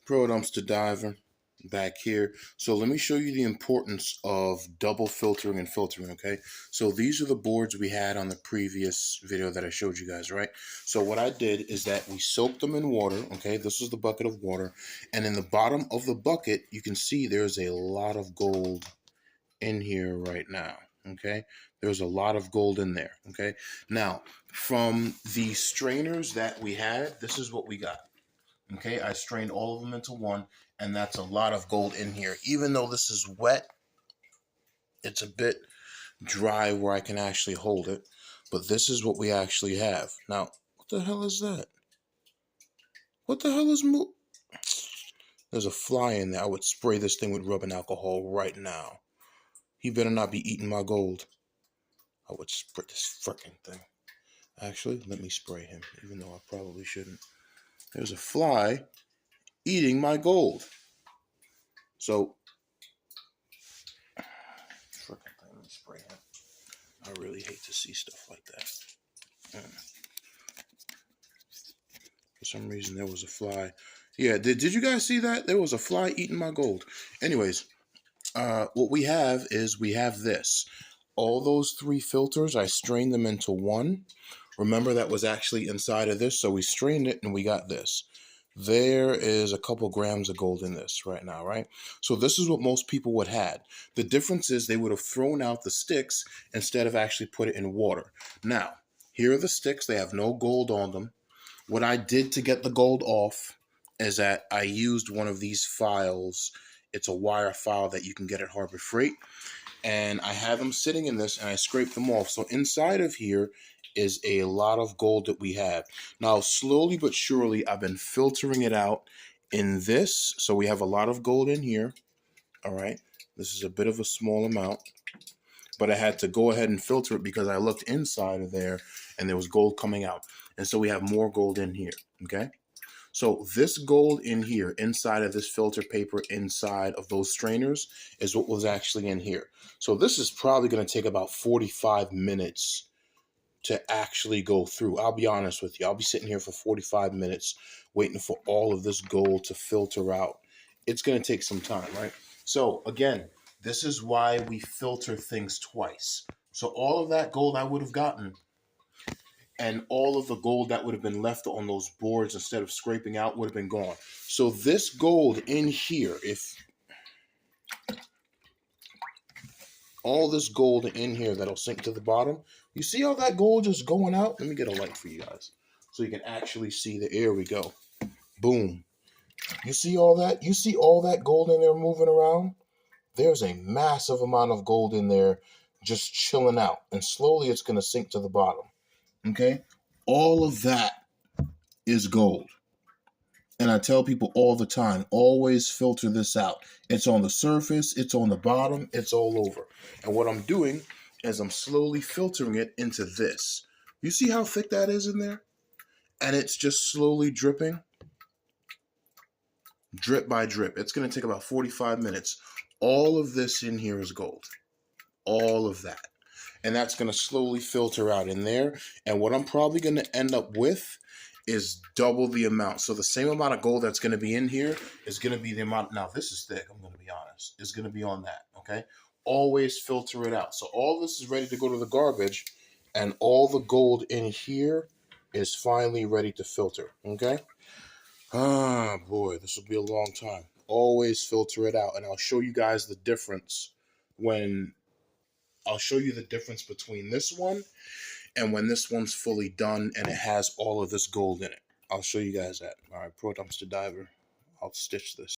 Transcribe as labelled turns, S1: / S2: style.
S1: Pro dumpster diver back here. So let me show you the importance of double filtering and filtering, okay? So these are the boards we had on the previous video that I showed you guys, right? So what I did is that we soaked them in water, okay? This is the bucket of water. And in the bottom of the bucket, you can see there's a lot of gold in here right now, okay? There's a lot of gold in there, okay? Now, from the strainers that we had, this is what we got. Okay, I strained all of them into one, and that's a lot of gold in here. Even though this is wet, it's a bit dry where I can actually hold it. But this is what we actually have. Now, what the hell is that? What the hell is There's a fly in there. I would spray this thing with rubbing alcohol right now. He better not be eating my gold. I would spray this freaking thing. Actually, let me spray him, even though I probably shouldn't. There's a fly eating my gold. So, frickin' thing, let me spray him. I really hate to see stuff like that. For some reason, there was a fly. Yeah, did you guys see that? There was a fly eating my gold. Anyways, what we have is we have this. All those three filters, I strained them into one. Remember, that was actually inside of this, so we strained it and we got this. There is a couple grams of gold in this right now, right? So this is what most people would have. The difference is they would have thrown out the sticks instead of actually put it in water. Now, here are the sticks. They have no gold on them. What I did to get the gold off is that I used one of these files. It's a wire file that you can get at Harbor Freight. And I have them sitting in this, and I scraped them off. So inside of here is a lot of gold that we have. Now, slowly but surely, I've been filtering it out in this. So we have a lot of gold in here. All right. This is a bit of a small amount, but I had to go ahead and filter it because I looked inside of there and there was gold coming out. And so we have more gold in here. Okay. So this gold in here, inside of this filter paper, inside of those strainers, is what was actually in here. So this is probably going to take about 45 minutes to actually go through. I'll be honest with you. I'll be sitting here for 45 minutes waiting for all of this gold to filter out. It's going to take some time, right? So again, this is why we filter things twice. So all of that gold I would have gotten and all of the gold that would have been left on those boards instead of scraping out would have been gone. So this gold in here, if all this gold in here that'll sink to the bottom, you see how that gold just going out? Let me get a light for you guys so you can actually see the air. We go. Boom. You see all that? You see all that gold in there moving around? There's a massive amount of gold in there just chilling out. And slowly it's going to sink to the bottom. Okay? All of that is gold. And I tell people all the time, always filter this out. It's on the surface, it's on the bottom, it's all over. And what I'm doing is I'm slowly filtering it into this. You see how thick that is in there? And it's just slowly dripping. Drip by drip. It's going to take about 45 minutes. All of this in here is gold. All of that. And that's going to slowly filter out in there. And what I'm probably going to end up with is double the amount. So the same amount of gold that's going to be in here is going to be the amount. Now, this is thick, I'm going to be honest. It's going to be on that, okay? Always filter it out. So all this is ready to go to the garbage, and all the gold in here is finally ready to filter, okay? Ah, boy, this will be a long time. Always filter it out, and I'll show you guys the difference when I'll show you the difference between this one and when this one's fully done and it has all of this gold in it. I'll show you guys that. All right, Pro Dumpster Diver. I'll stitch this.